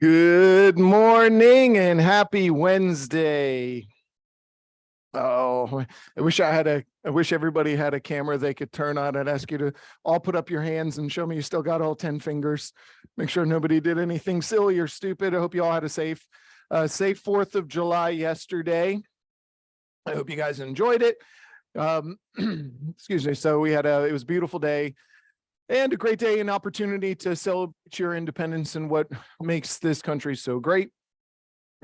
Good morning and happy Wednesday. Oh, I wish everybody had a camera they could turn on. I'd ask you to all put up your hands and show me you still got all 10 fingers. Make sure nobody did anything silly or stupid. I hope you all had a safe 4th of July yesterday. I hope you guys enjoyed it. Excuse me. So it was a beautiful day. And a great day and opportunity to celebrate your independence and what makes this country so great.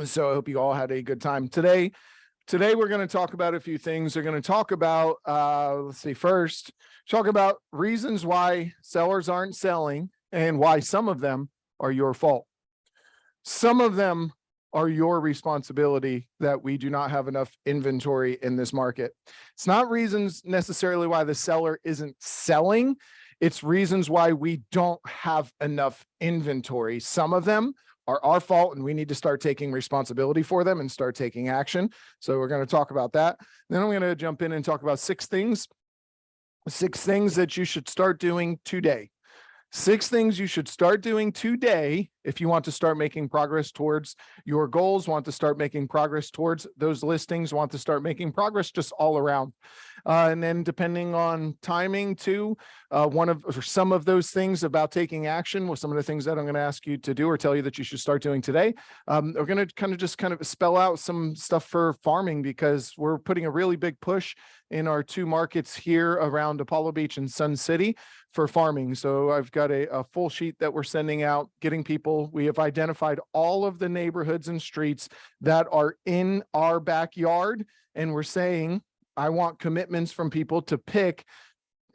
So I hope you all had a good time today. Today, we're going to talk about a few things. We're going to talk about, first, talk about reasons why sellers aren't selling and why some of them are your fault. Some of them are your responsibility that we do not have enough inventory in this market. It's not reasons necessarily why the seller isn't selling. It's reasons why we don't have enough inventory. Some of them are our fault, and we need to start taking responsibility for them and start taking action. So we're going to talk about that. Then I'm going to jump in and talk about six things that you should start doing today. 6 things you should start doing today if you want to start making progress towards your goals, want to start making progress towards those listings, want to start making progress just all around. And then depending on timing too, some of those things about taking action with some of the things that I'm going to ask you to do or tell you that you should start doing today. We're going to kind of spell out some stuff for farming because we're putting a really big push in our 2 markets here around Apollo Beach and Sun City for farming. So I've got a full sheet that we're sending out, getting people. We have identified all of the neighborhoods and streets that are in our backyard. And we're saying, I want commitments from people to pick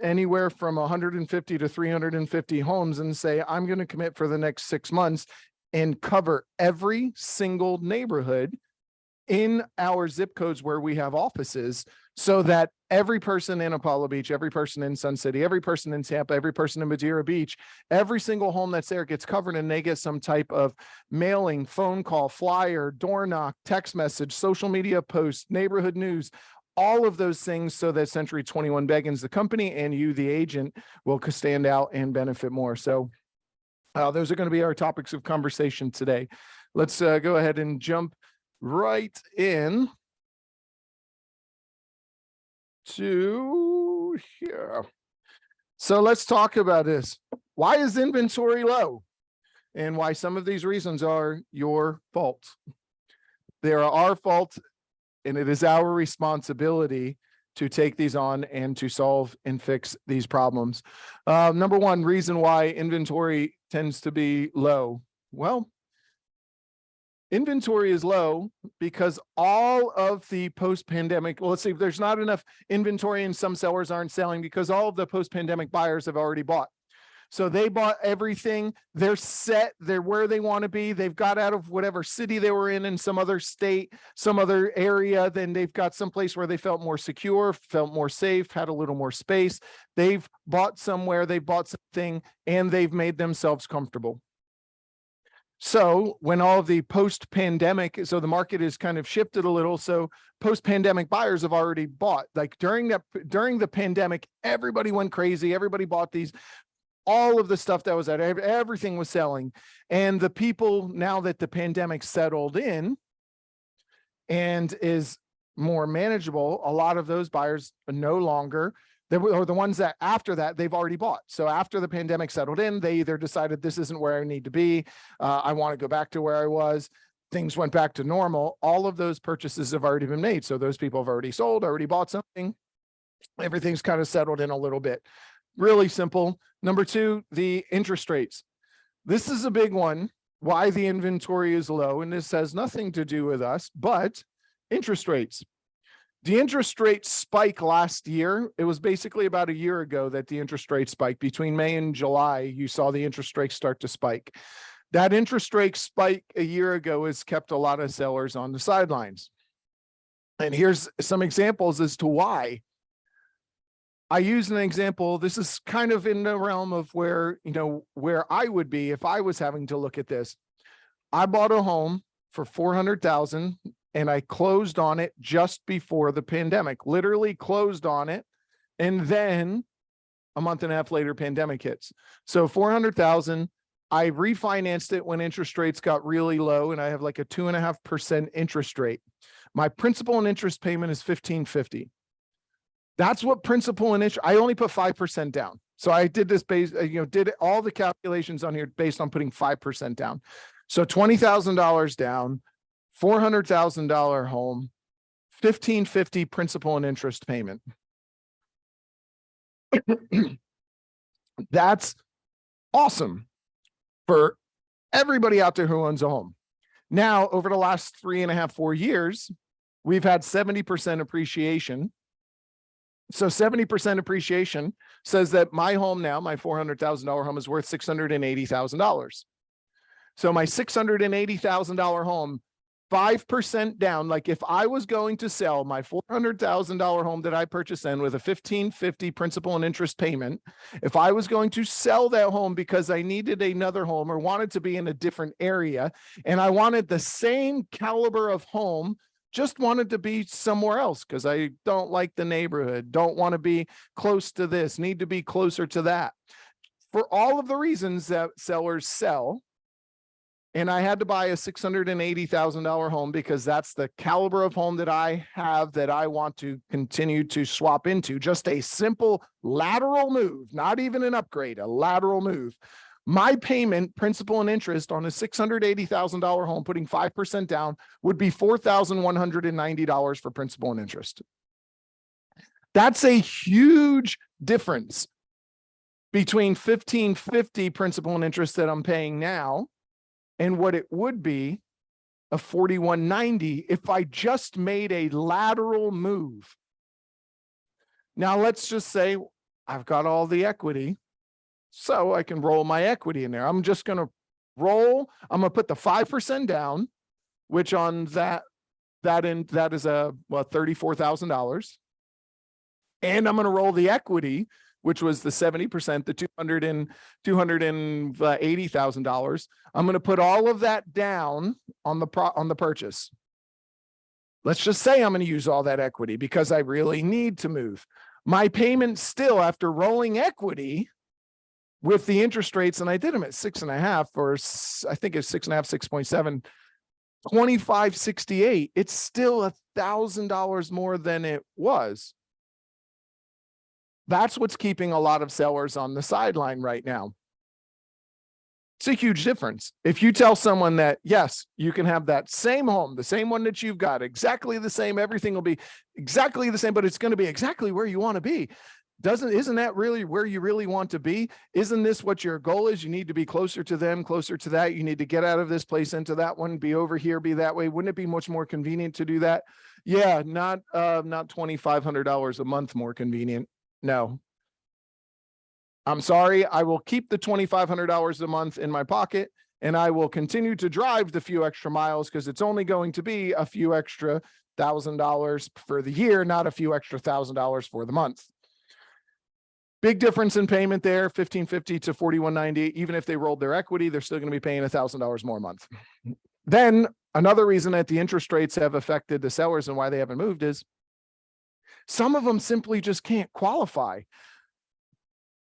anywhere from 150 to 350 homes and say, I'm going to commit for the next 6 months and cover every single neighborhood in our zip codes where we have offices, so that every person in Apollo Beach, every person in Sun City, every person in Tampa, every person in Madeira Beach, every single home that's there gets covered, and they get some type of mailing, phone call, flyer, door knock, text message, social media post, neighborhood news, all of those things, so that Century 21 Beggins, the company, and you, the agent, will stand out and benefit more. So those are going to be our topics of conversation today. Let's go ahead and jump right in to here. So let's talk about this. Why is inventory low? And why some of these reasons are your fault. They are our fault, and it is our responsibility to take these on and to solve and fix these problems. Number one reason why inventory tends to be low. Well, inventory is low because all of the post-pandemic, let's see, there's not enough inventory and some sellers aren't selling because all of the post-pandemic buyers have already bought. So they bought everything. They're set. They're where they want to be. They've got out of whatever city they were in some other state, some other area. Then they've got someplace where they felt more secure, felt more safe, had a little more space. They've bought somewhere, they bought something, and they've made themselves comfortable. So when all of the post-pandemic, so the market is kind of shifted a little. So post-pandemic buyers have already bought. Like during the pandemic, everybody went crazy. Everybody bought these, all of the stuff that was out, everything was selling. And the people, now that the pandemic settled in and is more manageable, a lot of those buyers are no longer, or the ones that after that they've already bought. So after the pandemic settled in, they either decided this isn't where I need to be. I want to go back to where I was. Things went back to normal. All of those purchases have already been made. So those people have already sold, already bought something. Everything's kind of settled in a little bit. Really simple. Number 2, the interest rates. This is a big one. Why the inventory is low, and this has nothing to do with us, but interest rates. The interest rate spike last year, it was basically about a year ago that the interest rate spiked. Between May and July, you saw the interest rates start to spike. That interest rate spike a year ago has kept a lot of sellers on the sidelines. And here's some examples as to why. I use an example. This is kind of in the realm of where I would be if I was having to look at this. I bought a home for $400,000 and I closed on it just before the pandemic, literally closed on it. And then a month and a half later, pandemic hits. So $400,000, I refinanced it when interest rates got really low, and I have like a 2.5% interest rate. My principal and interest payment is $1,550. That's what principal and interest. I only put 5% down. So I did this based, did all the calculations on here based on putting 5% down. So $20,000 down, $400,000 home, $1,550 principal and interest payment. That's awesome for everybody out there who owns a home. Now, over the last 3.5, 4 years, we've had 70% appreciation. So 70% appreciation says that my home now, my $400,000 home, is worth $680,000. So my $680,000 home, 5% down. Like if I was going to sell my $400,000 home that I purchased in with a $1,550 principal and interest payment, if I was going to sell that home because I needed another home or wanted to be in a different area, and I wanted the same caliber of home, just wanted to be somewhere else because I don't like the neighborhood, don't want to be close to this, need to be closer to that. For all of the reasons that sellers sell, and I had to buy a $680,000 home because that's the caliber of home that I have that I want to continue to swap into. Just a simple lateral move, not even an upgrade, a lateral move. My payment, principal and interest on a $680,000 home, putting 5% down, would be $4,190 for principal and interest. That's a huge difference between $1,550 principal and interest that I'm paying now and what it would be of $4,190 if I just made a lateral move. Now, let's just say I've got all the equity, so I can roll my equity in there. I'm just going to roll. I'm going to put the 5% down, which on that is $34,000. And I'm going to roll the equity, which was the 70%, the $280,000. I'm going to put all of that down on the purchase. Let's just say I'm going to use all that equity because I really need to move. My payment still, after rolling equity with the interest rates, and I did them at 6.5, or I think it's 6.5, 6.7, $2,568. It's still $1,000 more than it was. That's what's keeping a lot of sellers on the sideline right now. It's a huge difference. If you tell someone that, yes, you can have that same home, the same one that you've got, exactly the same, everything will be exactly the same, but it's going to be exactly where you want to be. Isn't that really where you really want to be? Isn't this what your goal is? You need to be closer to them, closer to that. You need to get out of this place into that one, be over here, be that way. Wouldn't it be much more convenient to do that? Yeah, not $2,500 a month more convenient. No, I'm sorry. I will keep the $2,500 a month in my pocket, and I will continue to drive the few extra miles because it's only going to be a few extra $1,000 for the year, not a few extra $1,000 for the month. Big difference in payment there, $1,550 to $4,190. Even if they rolled their equity, they're still going to be paying $1,000 more a month. Then another reason that the interest rates have affected the sellers and why they haven't moved is some of them simply just can't qualify.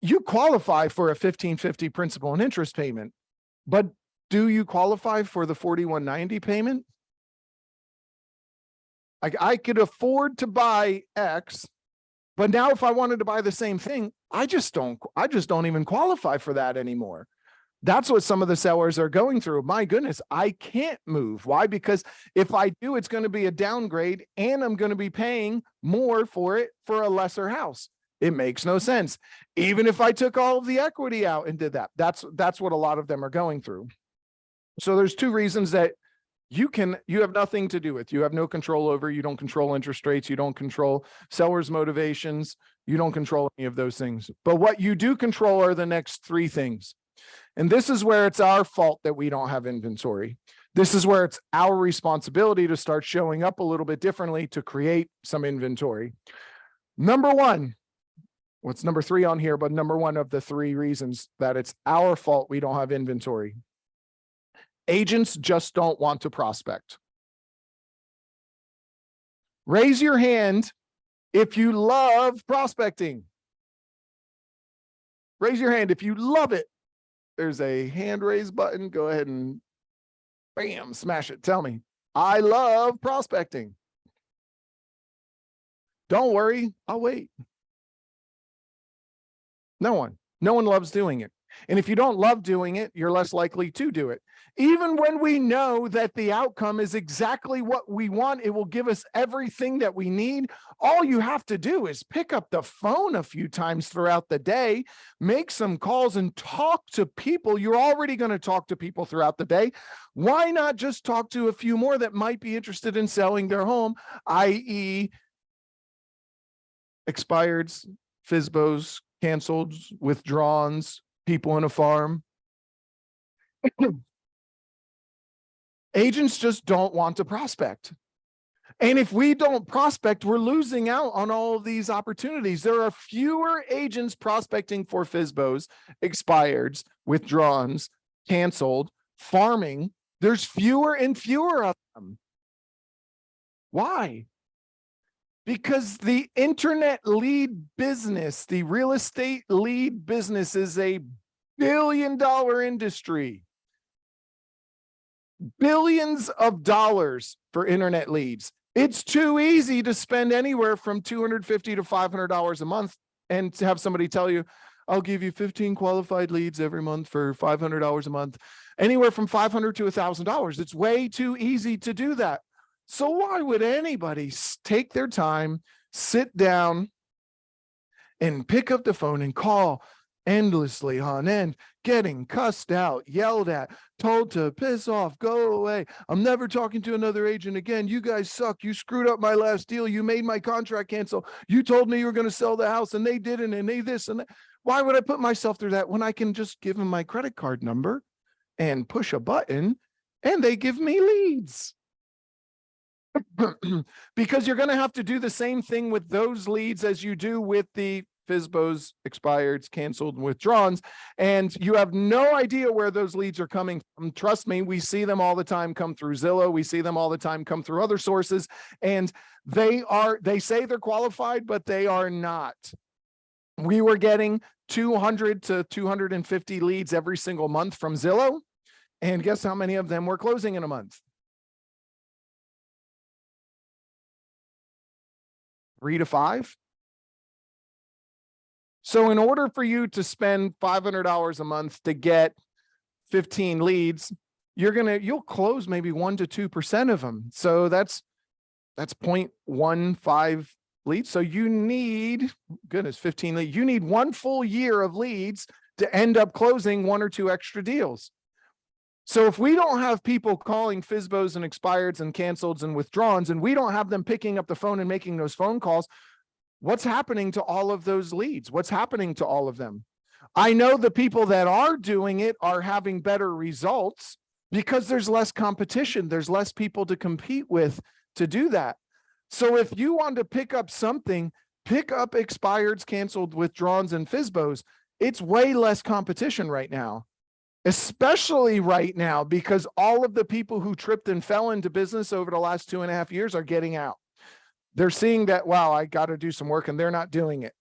You qualify for a $1,550 principal and interest payment, but do you qualify for the $4,190 payment? Like, I could afford to buy X, but now if I wanted to buy the same thing, I just don't even qualify for that anymore. That's what some of the sellers are going through. My goodness, I can't move. Why? Because if I do, it's going to be a downgrade and I'm going to be paying more for it for a lesser house. It makes no sense. Even if I took all of the equity out and did that, that's what a lot of them are going through. So there's two reasons that you have nothing to do with. You have no control over. You don't control interest rates. You don't control sellers' motivations. You don't control any of those things. But what you do control are the next three things. And this is where it's our fault that we don't have inventory. This is where it's our responsibility to start showing up a little bit differently to create some inventory. Number one, what's number three on here, but number one of the three reasons that it's our fault we don't have inventory. Agents just don't want to prospect. Raise your hand if you love prospecting. Raise your hand if you love it. there's a hand raise button. Go ahead and bam, smash it. Tell me. I love prospecting. Don't worry, I'll wait. No one loves doing it. And if you don't love doing it, you're less likely to do it. Even when we know that the outcome is exactly what we want, it will give us everything that we need. All you have to do is pick up the phone a few times throughout the day, make some calls and talk to people. You're already going to talk to people throughout the day. Why not just talk to a few more that might be interested in selling their home, i.e. expireds, FSBOs, canceled, withdrawns, people in a farm. Agents just don't want to prospect. And if we don't prospect, we're losing out on all of these opportunities. There are fewer agents prospecting for FSBOs, expireds, withdrawns, canceled, farming. There's fewer and fewer of them. Why? Because the internet lead business, the real estate lead business is a billion-dollar industry. Billions of dollars for internet leads. It's too easy to spend anywhere from $250 to $500 a month and to have somebody tell you, I'll give you 15 qualified leads every month for $500 a month, anywhere from $500 to $1,000. It's way too easy to do that. So why would anybody take their time, sit down, and pick up the phone and call endlessly on end, getting cussed out, yelled at, told to piss off, go away. I'm never talking to another agent again. You guys suck. You screwed up my last deal. You made my contract cancel. You told me you were going to sell the house and they didn't, and they this and that. Why would I put myself through that when I can just give them my credit card number and push a button and they give me leads? Because you're going to have to do the same thing with those leads as you do with the FSBOs, expireds, canceled, and withdrawns, and you have no idea where those leads are coming from. Trust me, we see them all the time come through Zillow. We see them all the time come through other sources, and they say they're qualified, but they are not. We were getting 200 to 250 leads every single month from Zillow, and guess how many of them were closing in a month? 3 to 5. So in order for you to spend $500 a month to get 15 leads, you'll close maybe 1 to 2% of them. So that's 0.15 leads. So you need, goodness, 15 leads. You need 1 full year of leads to end up closing 1 or 2 extra deals. So if we don't have people calling FSBOs and expireds and canceleds and withdrawns, and we don't have them picking up the phone and making those phone calls, what's happening to all of those leads? What's happening to all of them? I know the people that are doing it are having better results because there's less competition. There's less people to compete with to do that. So if you want to pick up something, pick up expireds, canceled, withdrawns, and FSBOs. It's way less competition right now. Especially right now, because all of the people who tripped and fell into business over the last 2.5 years are getting out. They're seeing that, wow, I got to do some work, and they're not doing it.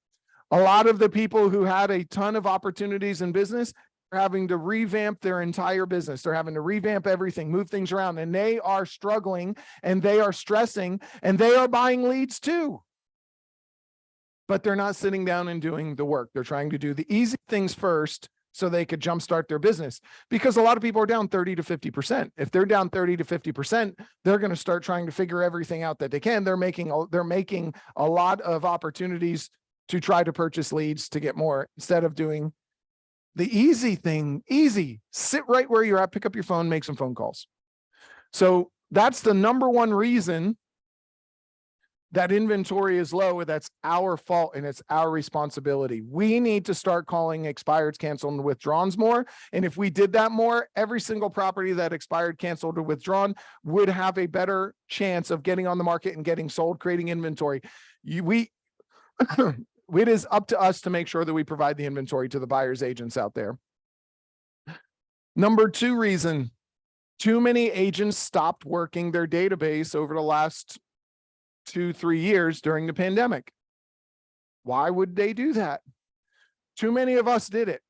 A lot of the people who had a ton of opportunities in business are having to revamp their entire business. They're having to revamp everything, move things around, and they are struggling and they are stressing and they are buying leads too. But they're not sitting down and doing the work. They're trying to do the easy things first so they could jumpstart their business, because a lot of people are down 30 to 50%. If they're down 30 to 50%, they're going to start trying to figure everything out that they can. They're making a lot of opportunities to try to purchase leads to get more, instead of doing the easy thing. Easy, sit right where you're at, pick up your phone, make some phone calls. So that's the number one reason that inventory is low. That's our fault and it's our responsibility. We need to start calling expireds, canceled, and withdrawns more. And if we did that more, every single property that expired, canceled, or withdrawn would have a better chance of getting on the market and getting sold, creating inventory. It is up to us to make sure that we provide the inventory to the buyers agents out there. Number 2 reason, too many agents stopped working their database over the last 2-3 years during the pandemic. Why would they do that? Too many of us did it.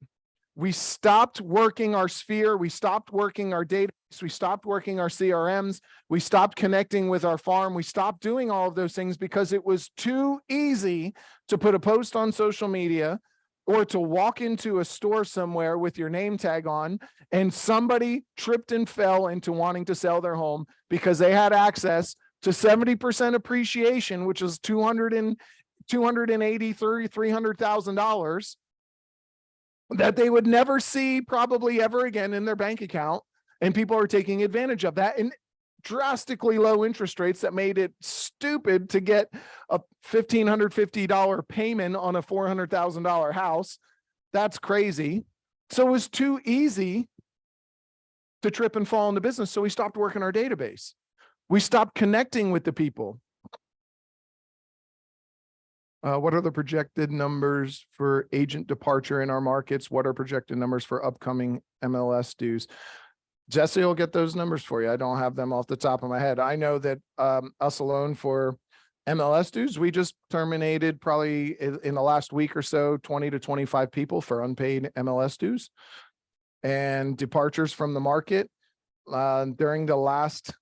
We stopped working our sphere. We stopped working our database. We stopped working our CRMs. We stopped connecting with our farm. We stopped doing all of those things because it was too easy to put a post on social media or to walk into a store somewhere with your name tag on and somebody tripped and fell into wanting to sell their home because they had access to 70% appreciation, which is $280,000, $300,000 that they would never see probably ever again in their bank account. And people are taking advantage of that. And drastically low interest rates that made it stupid to get a $1,550 payment on a $400,000 house. That's crazy. So it was too easy to trip and fall into business. So we stopped working our database. We stopped connecting with the people. What are the projected numbers for agent departure in our markets? What are projected numbers for upcoming MLS dues? Jesse will get those numbers for you. I don't have them off the top of my head. I know that us alone for MLS dues, we just terminated probably in the last week or so, 20 to 25 people for unpaid MLS dues. And departures from the market during the last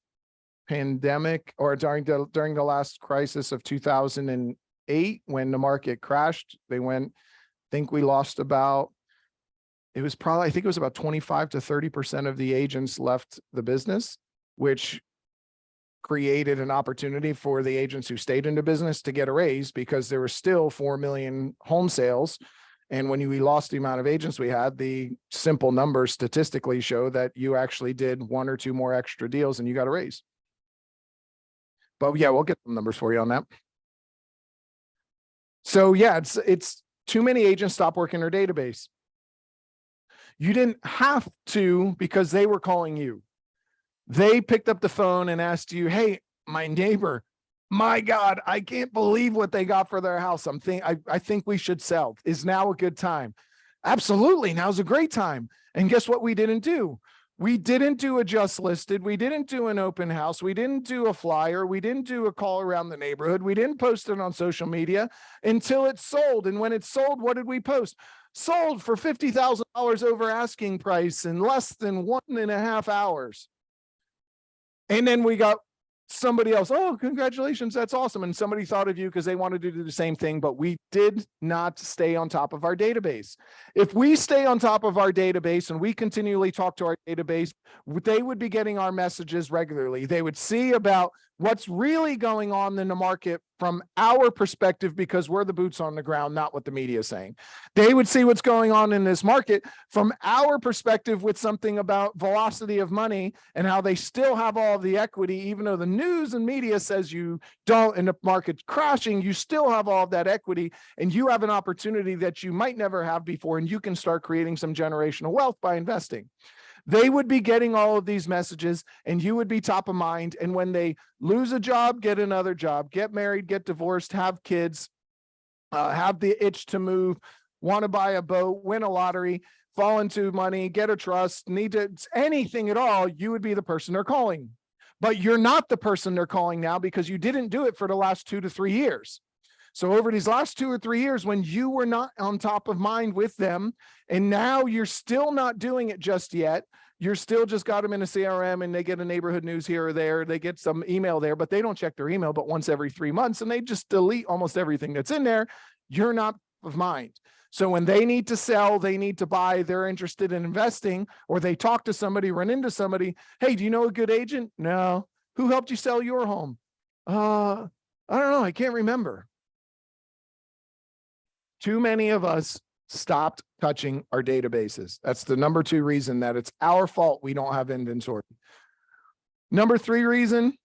pandemic or during the last crisis of 2008, when the market crashed, they went, I think we lost about, it was probably, I think it was about 25 to 30% of the agents left the business, which created an opportunity for the agents who stayed in the business to get a raise because there were still 4 million home sales. And when we lost the amount of agents we had, the simple numbers statistically show that you actually did 1 or 2 more extra deals and you got a raise. But yeah, we'll get some numbers for you on that. So yeah, it's too many agents stop working their database. You didn't have to because they were calling you. They picked up the phone and asked you, hey, my neighbor, my God, I can't believe what they got for their house. I think we should sell. Is now a good time? Absolutely, now's a great time. And guess what we didn't do? We didn't do a just listed. We didn't do an open house. We didn't do a flyer. We didn't do a call around the neighborhood. We didn't post it on social media until it sold. And when it sold, what did we post? Sold for $50,000 over asking price in less than 1.5 hours. And then we got somebody else, oh, congratulations, that's awesome. And somebody thought of you because they wanted to do the same thing, but we did not stay on top of our database. If we stay on top of our database and we continually talk to our database, they would be getting our messages regularly. They would see about what's really going on in the market from our perspective because we're the boots on the ground, not what the media is saying. They would see what's going on in this market from our perspective with something about velocity of money and how they still have all of the equity, even though the news and media says you don't and the market's crashing, you still have all of that equity and you have an opportunity that you might never have before and you can start creating some generational wealth by investing. They would be getting all of these messages and you would be top of mind. And when they lose a job, get another job, get married, get divorced, have kids, have the itch to move, want to buy a boat, win a lottery, fall into money, get a trust, need to anything at all, you would be the person they're calling. But you're not the person they're calling now because you didn't do it for the last 2 to 3 years. So over these last 2 or 3 years, when you were not on top of mind with them, and now you're still not doing it just yet, you're still just got them in a CRM and they get a neighborhood news here or there, they get some email there, but they don't check their email but once every 3 months and they just delete almost everything that's in there. You're not of mind. So when they need to sell, they need to buy, they're interested in investing, or they talk to somebody, run into somebody. Hey, do you know a good agent? No. Who helped you sell your home? I don't know. I can't remember. Too many of us stopped touching our databases. That's the number 2 reason that it's our fault we don't have inventory. Number 3 reason,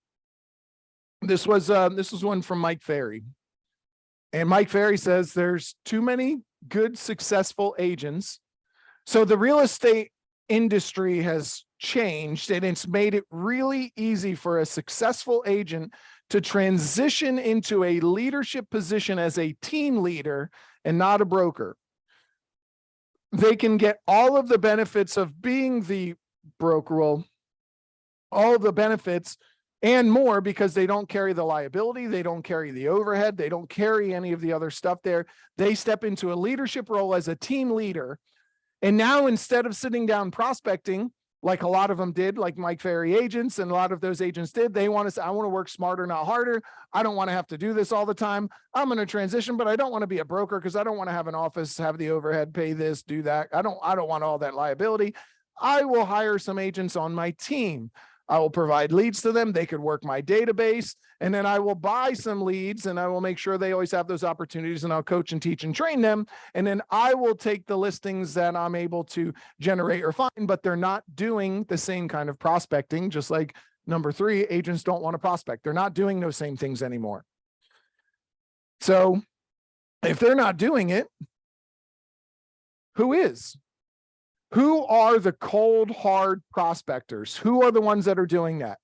this was one from Mike Ferry. And Mike Ferry says there's too many good, successful agents. So the real estate industry has changed and it's made it really easy for a successful agent to transition into a leadership position as a team leader and not a broker. They can get all of the benefits of being the broker role, all the benefits and more because they don't carry the liability, they don't carry the overhead, they don't carry any of the other stuff there. They step into a leadership role as a team leader And now instead of sitting down prospecting, like a lot of them did, like Mike Ferry agents and a lot of those agents did, they want to say, I want to work smarter, not harder. I don't want to have to do this all the time. I'm going to transition, but I don't want to be a broker because I don't want to have an office, have the overhead, pay this, do that. I don't want all that liability. I will hire some agents on my team. I will provide leads to them. They could work my database, and then I will buy some leads, and I will make sure they always have those opportunities, and I'll coach and teach and train them. And then I will take the listings that I'm able to generate or find, but they're not doing the same kind of prospecting. Just like number 3, agents don't want to prospect. They're not doing those same things anymore. So if they're not doing it, who is? Who are the cold, hard prospectors? Who are the ones that are doing that?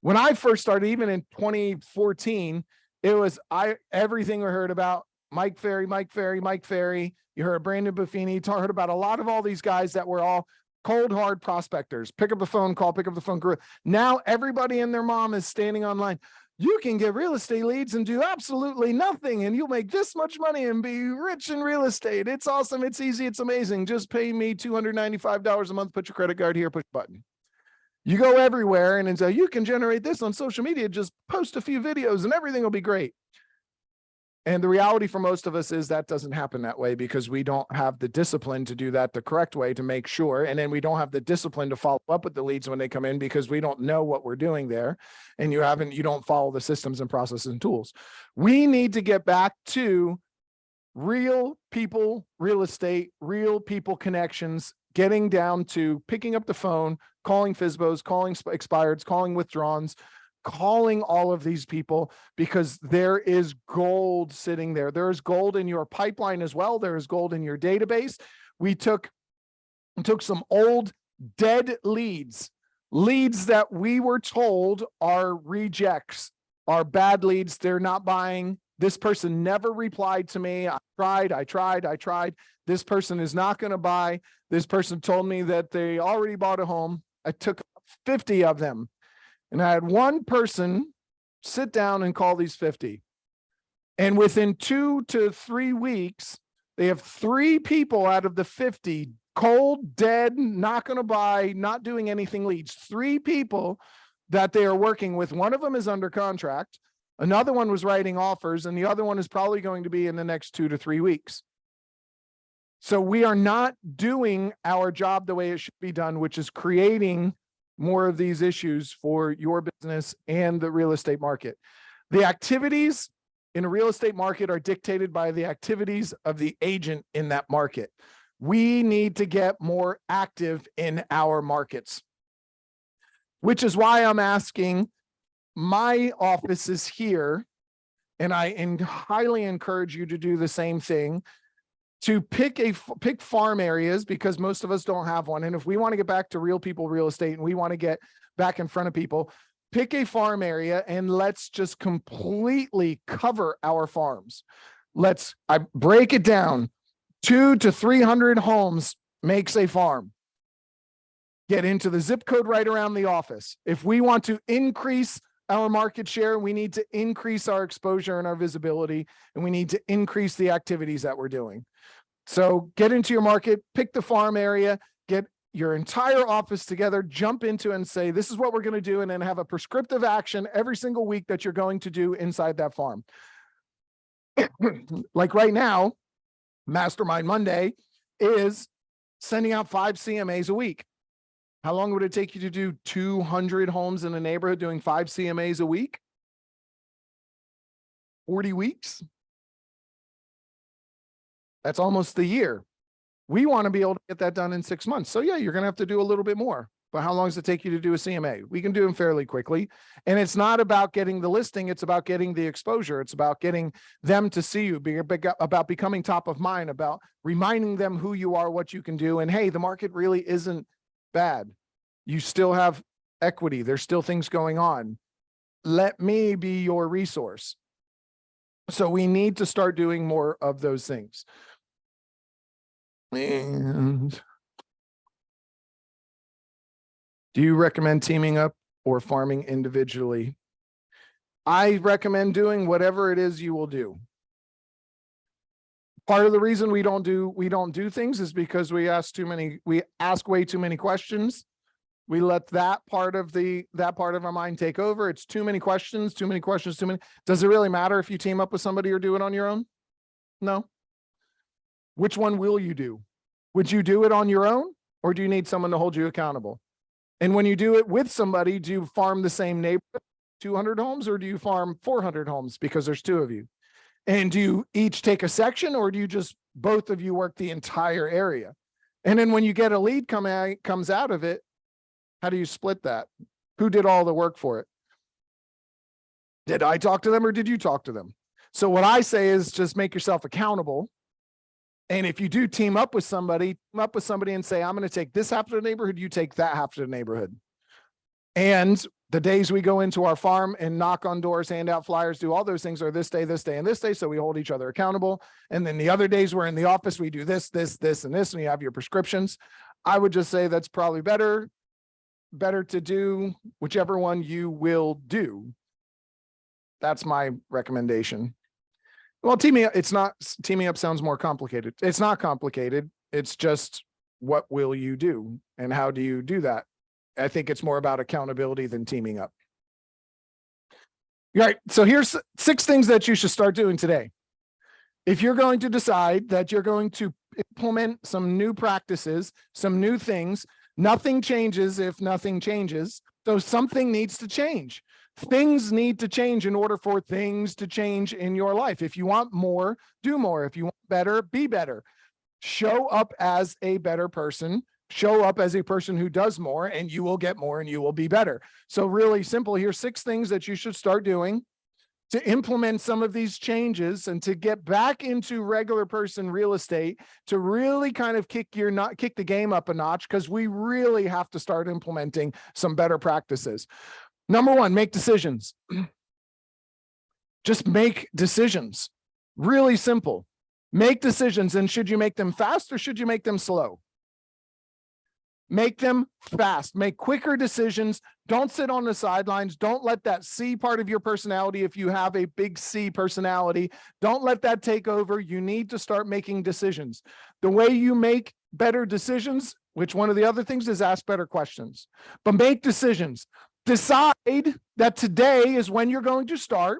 When I first started, even in 2014, it was everything we heard about Mike Ferry. You heard Brandon Buffini, you heard about a lot of all these guys that were all cold, hard prospectors. Pick up the phone call, pick up the phone. Now everybody and their mom is standing online. You can get real estate leads and do absolutely nothing, and you'll make this much money and be rich in real estate. It's awesome. It's easy. It's amazing. Just pay me $295 a month. Put your credit card here, push a button. You go everywhere and so you can generate this on social media. Just post a few videos and everything will be great. And the reality for most of us is that doesn't happen that way because we don't have the discipline to do that the correct way to make sure. And then we don't have the discipline to follow up with the leads when they come in because we don't know what we're doing there. And you don't follow the systems and processes and tools. We need to get back to real people, real estate, real people connections, getting down to picking up the phone, calling FSBOs, calling expireds, calling withdrawals, calling all of these people, because there is gold sitting there. There is gold in your pipeline as well. There is gold in your database. We took some old dead leads that we were told are rejects, are bad leads. They're not buying. This person never replied to me. I tried. This person is not going to buy. This person told me that they already bought a home. I took 50 of them. And I had one person sit down and call these 50. And within 2 to 3 weeks, they have 3 people out of the 50 cold, dead, not going to buy, not doing anything leads. 3 people that they are working with. One of them is under contract. Another one was writing offers, and the other one is probably going to be in the next 2 to 3 weeks. So we are not doing our job the way it should be done, which is creating more of these issues for your business and the real estate market. The activities in a real estate market are dictated by the activities of the agent in that market. We need to get more active in our markets, which is why I'm asking, my office is here, and I highly encourage you to do the same thing, to pick farm areas, because most of us don't have one. And if we want to get back to real people, real estate, and we want to get back in front of people, pick a farm area and let's just completely cover our farms. I break it down. 200 to 300 homes makes a farm. Get into the zip code right around the office. If we want to increase our market share, we need to increase our exposure and our visibility, and we need to increase the activities that we're doing. So get into your market, pick the farm area, get your entire office together, jump into and say, this is what we're going to do, and then have a prescriptive action every single week that you're going to do inside that farm. Like right now, Mastermind Monday is sending out 5 CMAs a week. How long would it take you to do 200 homes in a neighborhood doing 5 CMAs a week? 40 weeks? That's almost the year. We want to be able to get that done in 6 months. So yeah, you're going to have to do a little bit more. But how long does it take you to do a CMA? We can do them fairly quickly. And it's not about getting the listing. It's about getting the exposure. It's about getting them to see you, about becoming top of mind, about reminding them who you are, what you can do. And hey, the market really isn't bad. You still have equity. There's still things going on. Let me be your resource. So we need to start doing more of those things. And do you recommend teaming up or farming individually? I recommend doing whatever it is you will do. Part of the reason we don't do things is because we ask way too many questions. We let that part of our mind take over. It's too many questions. Does it really matter if you team up with somebody or do it on your own? No. Which one will you do? Would you do it on your own, or do you need someone to hold you accountable? And when you do it with somebody, do you farm the same neighborhood, 200 homes, or do you farm 400 homes because there's two of you? And do you each take a section, or do you just both of you work the entire area? And then when you get a lead comes out of it, how do you split that? Who did all the work for it? Did I talk to them, or did you talk to them? So what I say is just make yourself accountable. And if you do team up with somebody and say, I'm going to take this half of the neighborhood, you take that half of the neighborhood. And the days we go into our farm and knock on doors, hand out flyers, do all those things are this day, and this day. So we hold each other accountable. And then the other days we're in the office, we do this, and this, and you have your prescriptions. I would just say that's probably better to do whichever one you will do. That's my recommendation. Well, teaming up sounds more complicated. It's not complicated. It's just, what will you do and how do you do that? I think it's more about accountability than teaming up. All right. So here's 6 things that you should start doing today. If you're going to decide that you're going to implement some new practices, some new things, nothing changes if nothing changes. So something needs to change. Things need to change in order for things to change in your life. If you want more, do more. If you want better, be better. Show up as a better person. Show up as a person who does more, and you will get more and you will be better. So really simple. Here's 6 things that you should start doing to implement some of these changes and to get back into regular person real estate, to really kind of kick the game up a notch, because we really have to start implementing some better practices. Number 1, make decisions. Just make decisions. Really simple. Make decisions. And should you make them fast or should you make them slow? Make them fast. Make quicker decisions. Don't sit on the sidelines. Don't let that C part of your personality, if you have a big C personality, don't let that take over. You need to start making decisions. The way you make better decisions, which one of the other things is ask better questions, but make decisions. Decide that today is when you're going to start,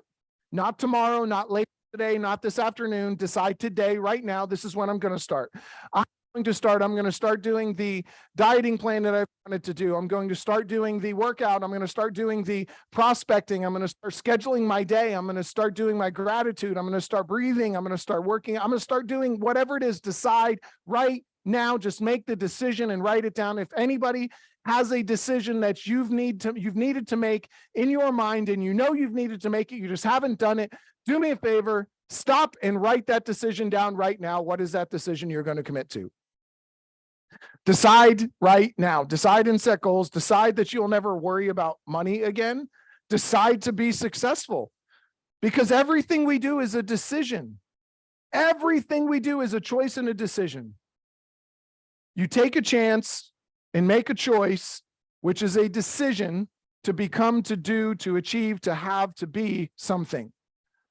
not tomorrow, not later today, not this afternoon. Decide today, right now, this is when I'm going to start. I'm going to start doing the dieting plan that I wanted to do. I'm going to start doing the workout. I'm going to start doing the prospecting. I'm going to start scheduling my day. I'm going to start doing my gratitude. I'm going to start breathing. I'm going to start working. I'm going to start doing whatever it is. Decide right now. Just make the decision and write it down. If anybody has a decision that you've needed to make in your mind, and you know you've needed to make it, you just haven't done it, do me a favor, stop and write that decision down right now. What is that decision you're going to commit to? Decide right now. Decide and set goals. Decide that you'll never worry about money again. Decide to be successful, because everything we do is a decision. Everything we do is a choice and a decision. You take a chance and make a choice, which is a decision to become, to do, to achieve, to have, to be something.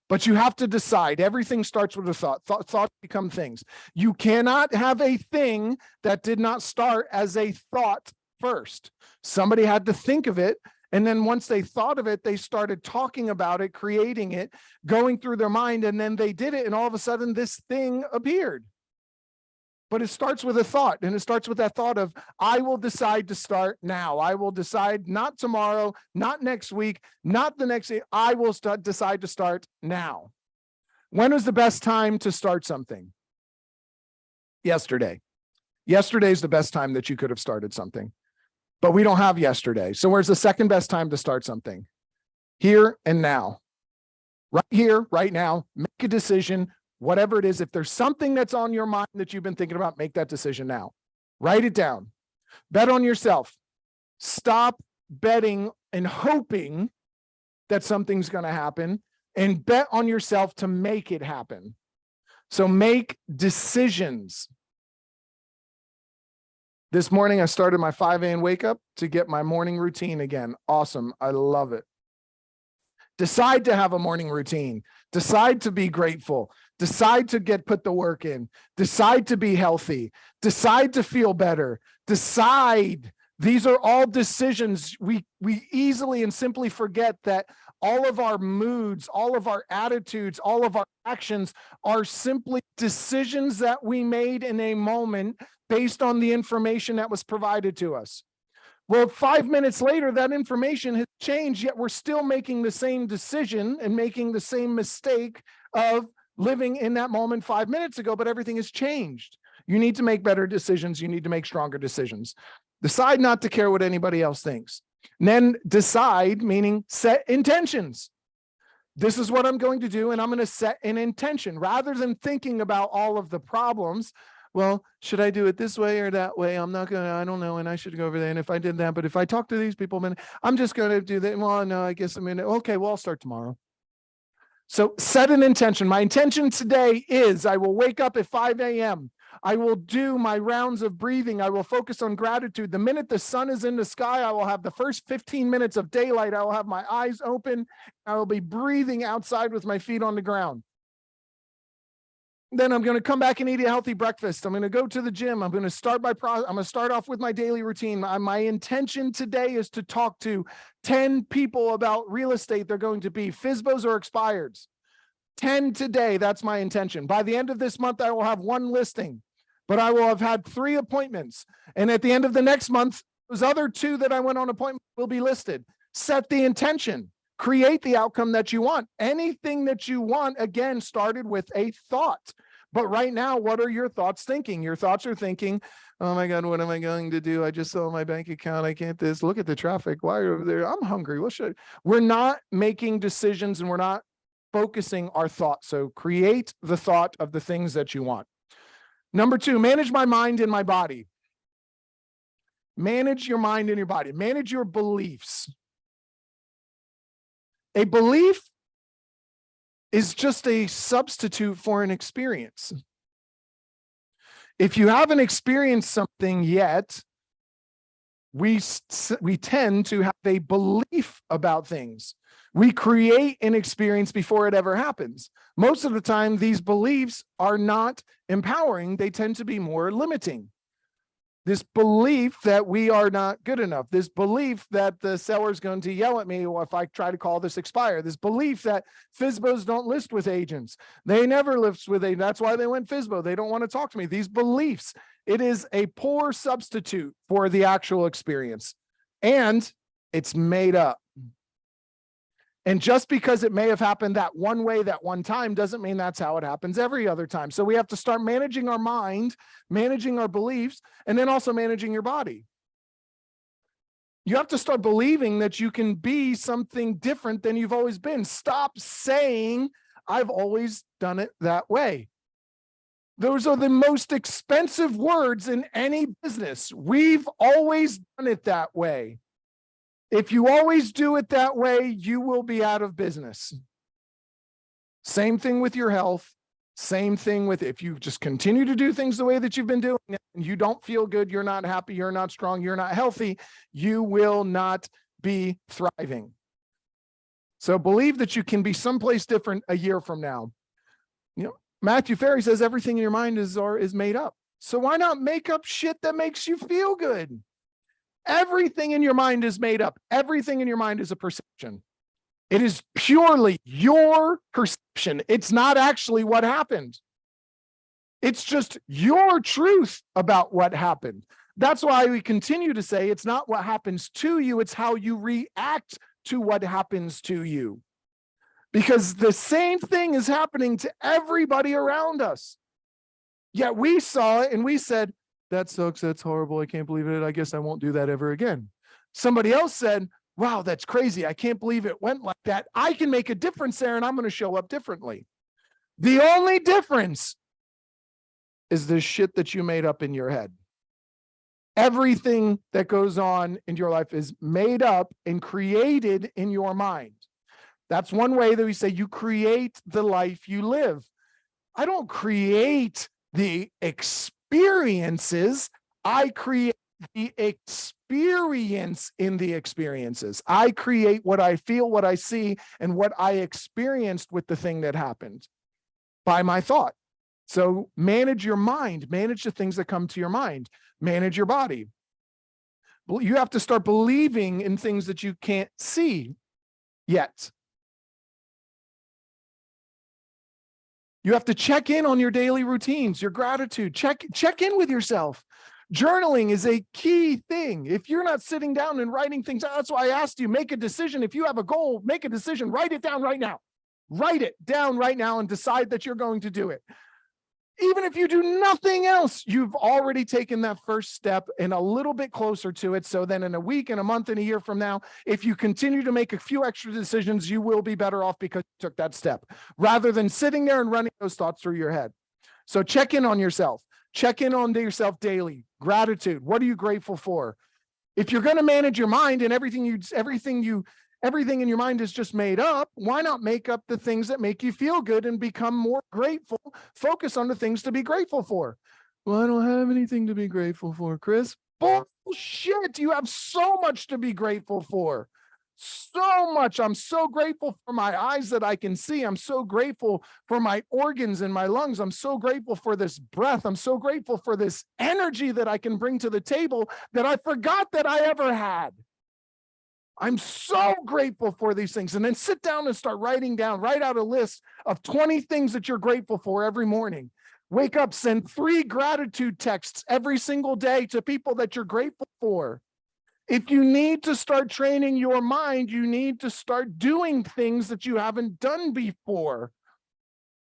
But you have to decide. Everything starts with a thought. Thoughts become things. You cannot have a thing that did not start as a thought first. Somebody had to think of it. And then once they thought of it, they started talking about it, creating it, going through their mind, and then they did it. And all of a sudden this thing appeared. But it starts with a thought, and it starts with that thought of, I will decide to start now. I will decide not tomorrow, not next week, not the next day. I will decide to start now. When was the best time to start something? Yesterday. Yesterday is the best time that you could have started something. But we don't have yesterday. So where's the second best time to start something? Here and now. Right here, right now, make a decision. Whatever it is, if there's something that's on your mind that you've been thinking about, make that decision now. Write it down. Bet on yourself. Stop betting and hoping that something's going to happen, and bet on yourself to make it happen. So make decisions. This morning, I started my 5 a.m. wake up to get my morning routine again. Awesome. I love it. Decide to have a morning routine. Decide to be grateful. Decide to put the work in. Decide to be healthy. Decide to feel better. Decide. These are all decisions. We easily and simply forget that all of our moods, all of our attitudes, all of our actions are simply decisions that we made in a moment based on the information that was provided to us. Well, 5 minutes later, that information has changed, yet we're still making the same decision and making the same mistake of living in that moment 5 minutes ago, but everything has changed. You need to make better decisions. You need to make stronger decisions. Decide not to care what anybody else thinks. And then decide, meaning set intentions. This is what I'm going to do, and I'm going to set an intention rather than thinking about all of the problems. Well, should I do it this way or that way? I'm not going to, I don't know. And I should go over there. And if I did that, but if I talk to these people, then I'm just going to do that. Well, no, I guess okay, well, I'll start tomorrow. So set an intention. My intention today is I will wake up at 5 a.m. I will do my rounds of breathing. I will focus on gratitude. The minute the sun is in the sky, I will have the first 15 minutes of daylight. I will have my eyes open. I will be breathing outside with my feet on the ground. Then I'm going to come back and eat a healthy breakfast. I'm going to go to the gym. I'm going to start off with my daily routine. My intention today is to talk to 10 people about real estate. They're going to be FSBOs or expireds. 10 today. That's my intention. By the end of this month, I will have 1 listing, but I will have had 3 appointments. And at the end of the next month, those other 2 that I went on appointment will be listed. Set the intention. Create the outcome that you want. Anything that you want, again, started with a thought. But right now, what are your thoughts thinking? Your thoughts are thinking, oh my God, what am I going to do? I just saw my bank account. I can't this. Look at the traffic. Why over there? I'm hungry. What should I? We're not making decisions and we're not focusing our thoughts. So create the thought of the things that you want. Number 2, manage my mind and my body. Manage your mind and your body. Manage your beliefs. A belief is just a substitute for an experience. If you haven't experienced something yet, we tend to have a belief about things. We create an experience before it ever happens. Most of the time, these beliefs are not empowering. They tend to be more limiting. This belief that we are not good enough, this belief that the seller's going to yell at me if I try to call this expire, this belief that FSBOs don't list with agents. They never list with agents. That's why they went FSBO. They don't want to talk to me. These beliefs, it is a poor substitute for the actual experience. And it's made up. And just because it may have happened that one way, that one time, doesn't mean that's how it happens every other time. So we have to start managing our mind, managing our beliefs, and then also managing your body. You have to start believing that you can be something different than you've always been. Stop saying, I've always done it that way. Those are the most expensive words in any business. We've always done it that way. If you always do it that way, you will be out of business. Same thing with your health. Same thing with if you just continue to do things the way that you've been doing and you don't feel good, you're not happy, you're not strong, you're not healthy, you will not be thriving. So believe that you can be someplace different a year from now. You know, Matthew Ferry says everything in your mind is made up. So why not make up shit that makes you feel good? Everything in your mind is made up. Everything in your mind is a perception. It is purely your perception. It's not actually what happened. It's just your truth about what happened. That's why we continue to say it's not what happens to you, it's how you react to what happens to you. Because the same thing is happening to everybody around us. Yet we saw it and we said, that sucks, that's horrible, I can't believe it, I guess I won't do that ever again. Somebody else said, wow, that's crazy, I can't believe it went like that. I can make a difference there and I'm going to show up differently. The only difference is the shit that you made up in your head. Everything that goes on in your life is made up and created in your mind. That's one way that we say you create the life you live. I don't create the experiences, I create the experience in the experiences. I create what I feel, what I see, and what I experienced with the thing that happened. by my thought. So manage your mind, manage the things that come to your mind, manage your body. You have to start believing in things that you can't see yet. You have to check in on your daily routines, your gratitude, check in with yourself. Journaling is a key thing. If you're not sitting down and writing things out, that's why I asked you, make a decision. If you have a goal, make a decision, write it down right now. Write it down right now and decide that you're going to do it. Even if you do nothing else, you've already taken that first step and a little bit closer to it. So then in a week and a month and a year from now, if you continue to make a few extra decisions, you will be better off because you took that step rather than sitting there and running those thoughts through your head. So check in on yourself. Check in on yourself daily. Gratitude. What are you grateful for? If you're going to manage your mind and everything in your mind is just made up, why not make up the things that make you feel good and become more grateful? Focus on the things to be grateful for. Well, I don't have anything to be grateful for, Chris. Bullshit. You have so much to be grateful for. So much. I'm so grateful for my eyes that I can see. I'm so grateful for my organs and my lungs. I'm so grateful for this breath. I'm so grateful for this energy that I can bring to the table that I forgot that I ever had. I'm so grateful for these things. And then sit down and start writing down, write out a list of 20 things that you're grateful for every morning. Wake up, send 3 gratitude texts every single day to people that you're grateful for. If you need to start training your mind, you need to start doing things that you haven't done before.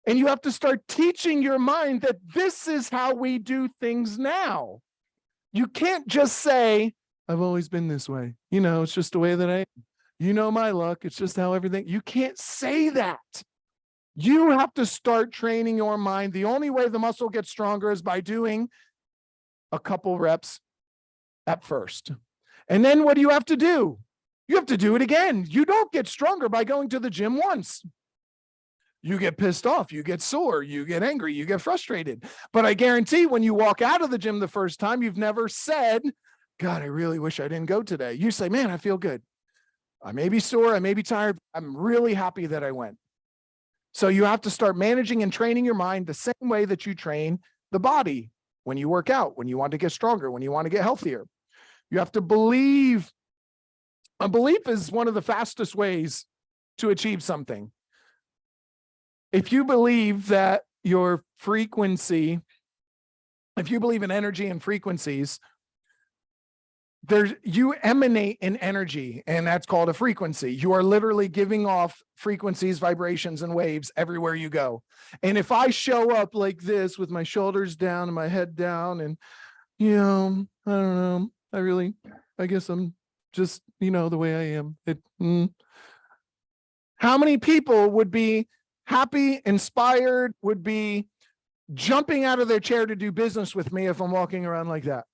And you have to start teaching your mind that this is how we do things now. You can't just say, I've always been this way. You know, it's just the way that I am. You know my luck. It's just how everything. You can't say that. You have to start training your mind. The only way the muscle gets stronger is by doing a couple reps at first. And then what do you have to do? You have to do it again. You don't get stronger by going to the gym once. You get pissed off, you get sore, you get angry, you get frustrated. But I guarantee when you walk out of the gym the first time, you've never said, God, I really wish I didn't go today. You say, man, I feel good. I may be sore, I may be tired. I'm really happy that I went. So you have to start managing and training your mind the same way that you train the body when you work out, when you want to get stronger, when you want to get healthier. You have to believe. A belief is one of the fastest ways to achieve something. If you believe that your frequency, if you believe in energy and frequencies, you emanate an energy, and that's called a frequency. You are literally giving off frequencies, vibrations, and waves everywhere you go. And if I show up like this with my shoulders down and my head down, and, you know, I don't know, I guess I'm just, you know, the way I am. How many people would be happy, inspired, would be jumping out of their chair to do business with me if I'm walking around like that?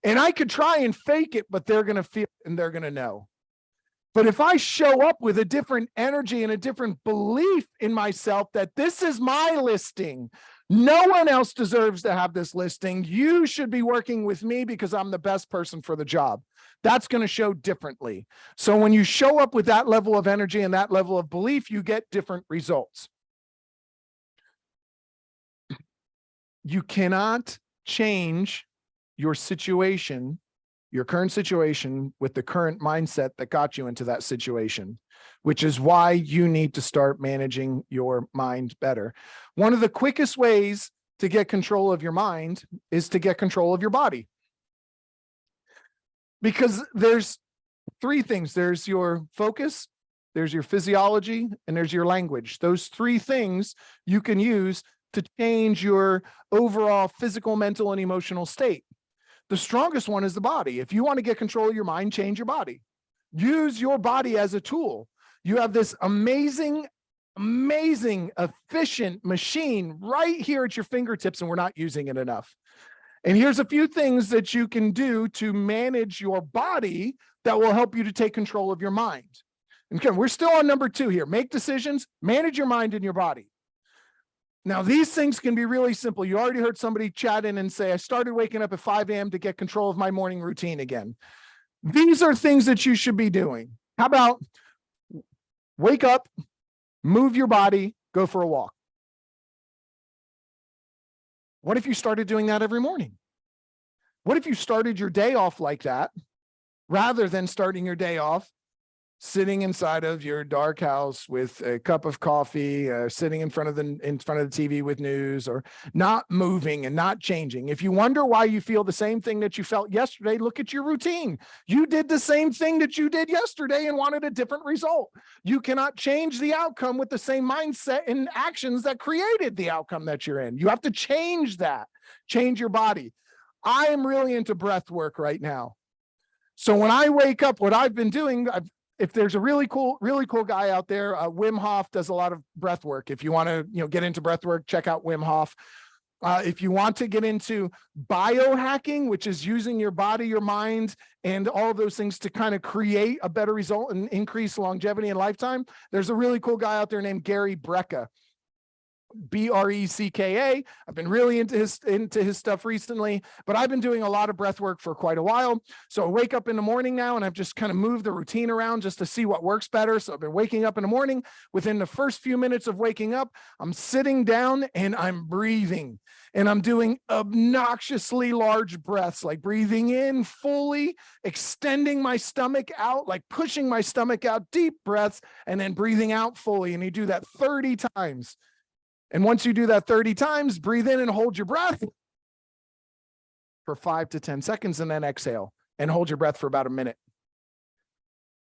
And I could try and fake it, but they're going to feel it and they're going to know. But if I show up with a different energy and a different belief in myself that this is my listing, no one else deserves to have this listing. You should be working with me because I'm the best person for the job. That's going to show differently. So when you show up with that level of energy and that level of belief, you get different results. You cannot change your situation, your current situation, with the current mindset that got you into that situation, which is why you need to start managing your mind better. One of the quickest ways to get control of your mind is to get control of your body. Because there's 3 things. There's your focus, there's your physiology, and there's your language. Those 3 things you can use to change your overall physical, mental, and emotional state. The strongest one is the body. If you want to get control of your mind, change your body. Use your body as a tool. You have this amazing, efficient machine right here at your fingertips, and we're not using it enough. And here's a few things that you can do to manage your body that will help you to take control of your mind. Okay, we're still on number 2 here. Make decisions, manage your mind and your body. Now, these things can be really simple. You already heard somebody chat in and say, I started waking up at 5 a.m. to get control of my morning routine again. These are things that you should be doing. How about wake up, move your body, go for a walk? What if you started doing that every morning? What if you started your day off like that, rather than starting your day off sitting inside of your dark house with a cup of coffee, sitting in front of the TV with news, or not moving and not changing? If you wonder why you feel the same thing that you felt yesterday, look at your routine. You did the same thing that you did yesterday and wanted a different result. You cannot change the outcome with the same mindset and actions that created the outcome that you're in. You have to change that, change your body. I am really into breath work right now. So when I wake up, what I've been doing, if there's a really cool guy out there, Wim Hof does a lot of breath work. If you want to, get into breath work, check out Wim Hof. If you want to get into biohacking, which is using your body, your mind, and all of those things to kind of create a better result and increase longevity and lifetime, there's a really cool guy out there named Gary Brecka. Brecka. I've been really into his stuff recently, but I've been doing a lot of breath work for quite a while. So I wake up in the morning now, and I've just kind of moved the routine around just to see what works better. So I've been waking up in the morning. Within the first few minutes of waking up, I'm sitting down and I'm breathing, and I'm doing obnoxiously large breaths, like breathing in fully, extending my stomach out, like pushing my stomach out, deep breaths, and then breathing out fully. And you do that 30 times. And once you do that 30 times, breathe in and hold your breath for 5 to 10 seconds, and then exhale and hold your breath for about a minute.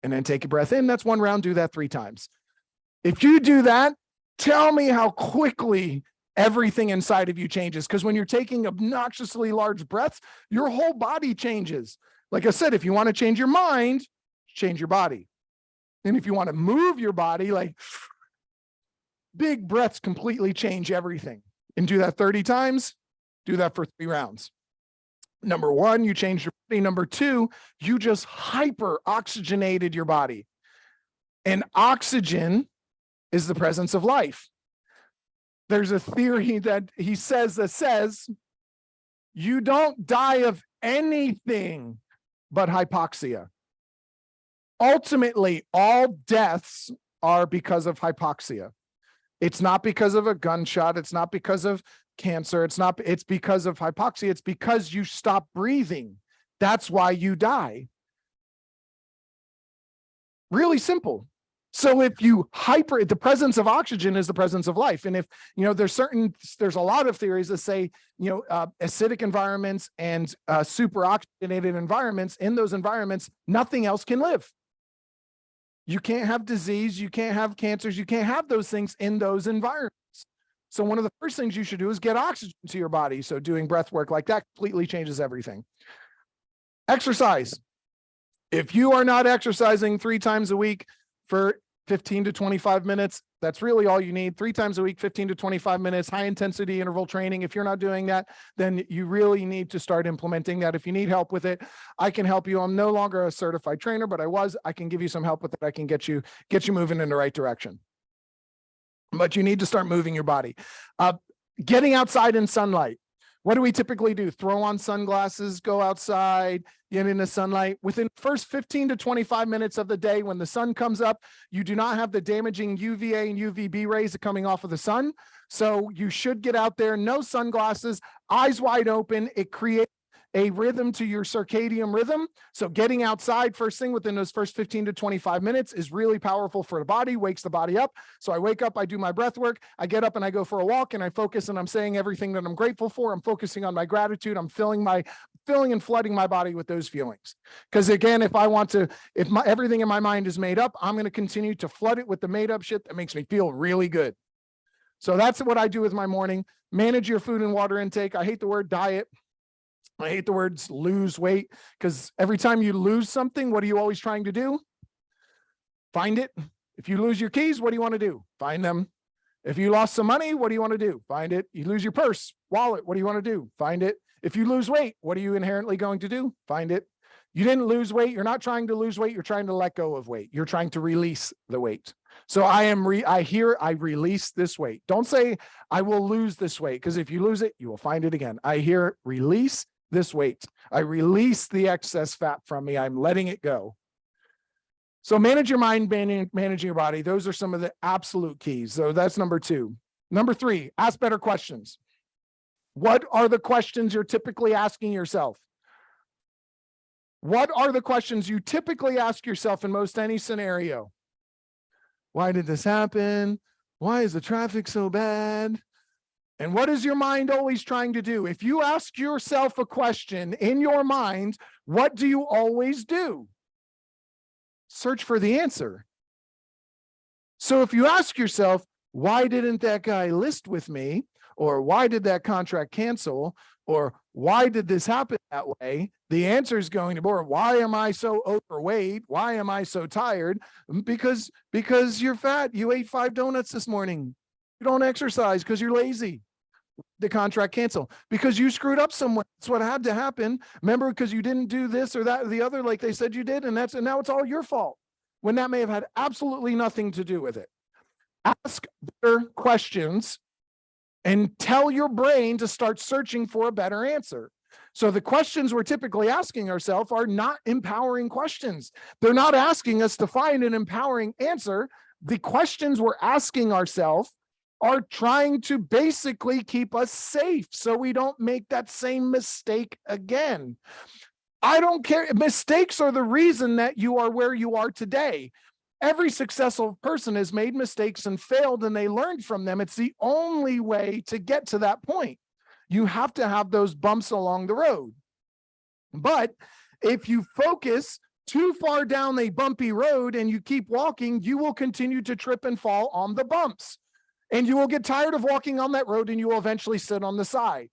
And then take a breath in. That's one round. Do that 3 times. If you do that, tell me how quickly everything inside of you changes. Because when you're taking obnoxiously large breaths, your whole body changes. Like I said, if you want to change your mind, change your body. And if you want to move your body, like big breaths completely change everything. And do that 30 times. Do that for 3 rounds. Number 1, you changed your body. Number 2, you just hyper oxygenated your body. And oxygen is the presence of life. There's a theory that he says you don't die of anything but hypoxia. Ultimately, all deaths are because of hypoxia. It's not because of a gunshot. It's not because of cancer. It's because of hypoxia. It's because you stop breathing. That's why you die. Really simple. So if you the presence of oxygen is the presence of life. And if, there's a lot of theories that say, acidic environments and super oxygenated environments, in those environments, nothing else can live. You can't have disease, you can't have cancers, you can't have those things in those environments. So one of the first things you should do is get oxygen to your body. So doing breath work like that completely changes everything. Exercise. If you are not exercising 3 times a week for 15 to 25 minutes, that's really all you need. 3 times a week, 15 to 25 minutes, high intensity interval training. If you're not doing that, then you really need to start implementing that. If you need help with it, I can help you. I'm no longer a certified trainer, but I can give you some help with it. I can get you moving in the right direction. But you need to start moving your body. Getting outside in sunlight. What do we typically do? Throw on sunglasses, go outside, get in the sunlight. Within the first 15 to 25 minutes of the day, when the sun comes up, you do not have the damaging UVA and UVB rays coming off of the sun. So you should get out there, no sunglasses, eyes wide open. It creates a rhythm to your circadian rhythm. So getting outside first thing within those first 15 to 25 minutes is really powerful for the body, wakes the body up. So I wake up, I do my breath work, I get up and I go for a walk, and I focus, and I'm saying everything that I'm grateful for. I'm focusing on my gratitude. I'm filling and flooding my body with those feelings. Because again, if everything in my mind is made up, I'm going to continue to flood it with the made up shit that makes me feel really good. So that's what I do with my morning. Manage your food and water intake. I hate the word diet. I hate the words lose weight, because every time you lose something, what are you always trying to do? Find it. If you lose your keys, what do you want to do? Find them. If you lost some money, what do you want to do? Find it. You lose your purse, wallet, what do you want to do? Find it. If you lose weight, what are you inherently going to do? Find it. You didn't lose weight. You're not trying to lose weight. You're trying to let go of weight. You're trying to release the weight. So I release this weight. Don't say I will lose this weight, because if you lose it, you will find it again. I hear release this weight. I release the excess fat from me. I'm letting it go. So manage your mind, managing your body. Those are some of the absolute keys. So that's number 2. Number 3, ask better questions. What are the questions you're typically asking yourself? What are the questions you typically ask yourself in most any scenario? Why did this happen? Why is the traffic so bad? And what is your mind always trying to do? If you ask yourself a question in your mind, what do you always do? Search for the answer. So if you ask yourself, why didn't that guy list with me? Or why did that contract cancel? Or why did this happen that way? The answer is going to be, why am I so overweight? Why am I so tired? Because you're fat. You ate 5 donuts this morning. You don't exercise because you're lazy. The contract cancel because you screwed up somewhere. That's what had to happen. Remember, because you didn't do this or that or the other like they said you did, and now it's all your fault when that may have had absolutely nothing to do with it. Ask better questions and tell your brain to start searching for a better answer. So the questions we're typically asking ourselves are not empowering questions. They're not asking us to find an empowering answer. The questions we're asking ourselves are trying to basically keep us safe so we don't make that same mistake again. I don't care. Mistakes are the reason that you are where you are today. Every successful person has made mistakes and failed, and they learned from them. It's the only way to get to that point. You have to have those bumps along the road. But if you focus too far down a bumpy road and you keep walking, you will continue to trip and fall on the bumps. And you will get tired of walking on that road and you will eventually sit on the side.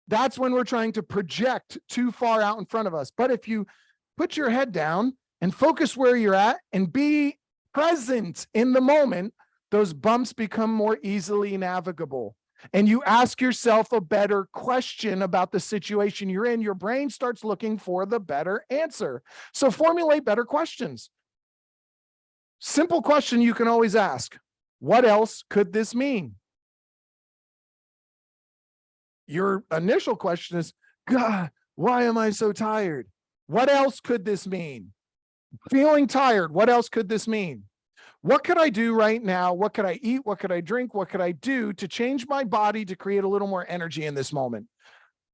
That's when we're trying to project too far out in front of us. But if you put your head down and focus where you're at and be present in the moment, those bumps become more easily navigable. And you ask yourself a better question about the situation you're in, your brain starts looking for the better answer. So formulate better questions. Simple question you can always ask. What else could this mean? Your initial question is, God, why am I so tired? What else could this mean? Feeling tired, what else could this mean? What could I do right now? What could I eat? What could I drink? What could I do to change my body to create a little more energy in this moment?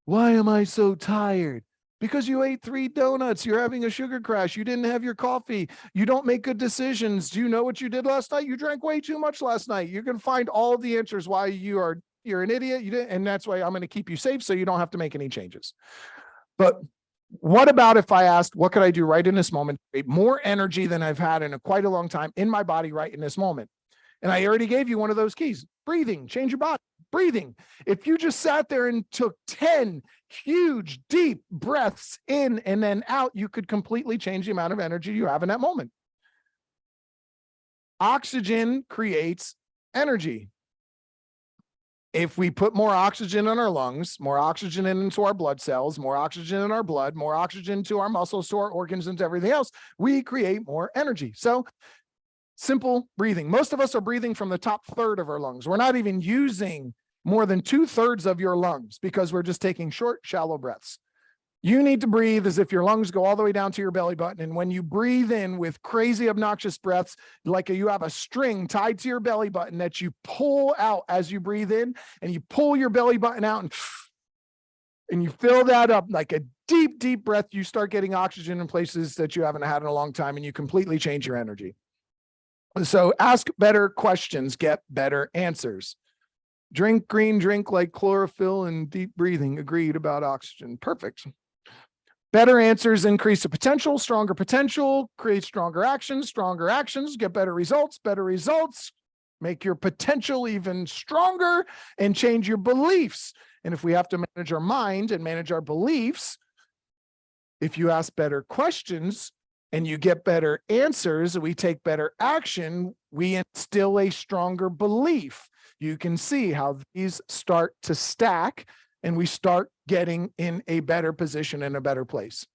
Why am I so tired? Because you ate 3 donuts, you're having a sugar crash, you didn't have your coffee, you don't make good decisions. Do you know what you did last night? You drank way too much last night. You're going to find all of the answers why you're an idiot. You didn't, and that's why I'm going to keep you safe so you don't have to make any changes. But what about if I asked, what could I do right in this moment to create more energy than I've had in quite a long time in my body right in this moment? And I already gave you one of those keys. Breathing, change your body. Breathing. If you just sat there and took 10 huge, deep breaths in and then out, you could completely change the amount of energy you have in that moment. Oxygen creates energy. If we put more oxygen in our lungs, more oxygen into our blood cells, more oxygen in our blood, more oxygen to our muscles, to our organs, and to everything else, we create more energy. So simple breathing. Most of us are breathing from the top third of our lungs. We're not even using more than 2/3 of your lungs because we're just taking short, shallow breaths. You need to breathe as if your lungs go all the way down to your belly button. And when you breathe in with crazy, obnoxious breaths, like you have a string tied to your belly button that you pull out as you breathe in, and you pull your belly button out and you fill that up like a deep, deep breath, you start getting oxygen in places that you haven't had in a long time, and you completely change your energy. So ask better questions, get better answers. Drink green drink like chlorophyll and deep breathing. Agreed about oxygen. Perfect. Better answers increase the potential, create stronger actions, get better results, make your potential even stronger and change your beliefs. And if we have to manage our mind and manage our beliefs, if you ask better questions and you get better answers, we take better action, we instill a stronger belief. You can see how these start to stack and we start getting in a better position in a better place.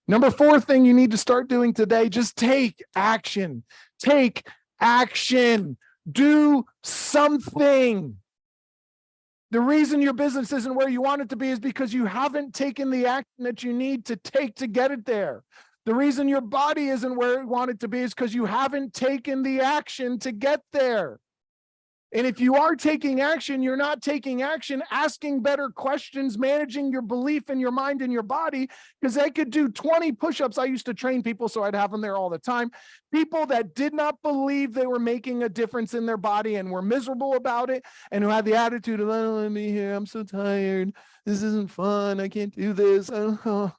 Number 4 thing you need to start doing today, just take action. Take action. Do something. The reason your business isn't where you want it to be is because you haven't taken the action that you need to take to get it there. The reason your body isn't where you want it to be is because you haven't taken the action to get there. And if you are taking action, you're not taking action, asking better questions, managing your belief in your mind and your body, because they could do 20 push-ups. I used to train people, so I'd have them there all the time. People that did not believe they were making a difference in their body and were miserable about it, and who had the attitude of, "Don't let me here, I'm so tired. This isn't fun. I can't do this. Do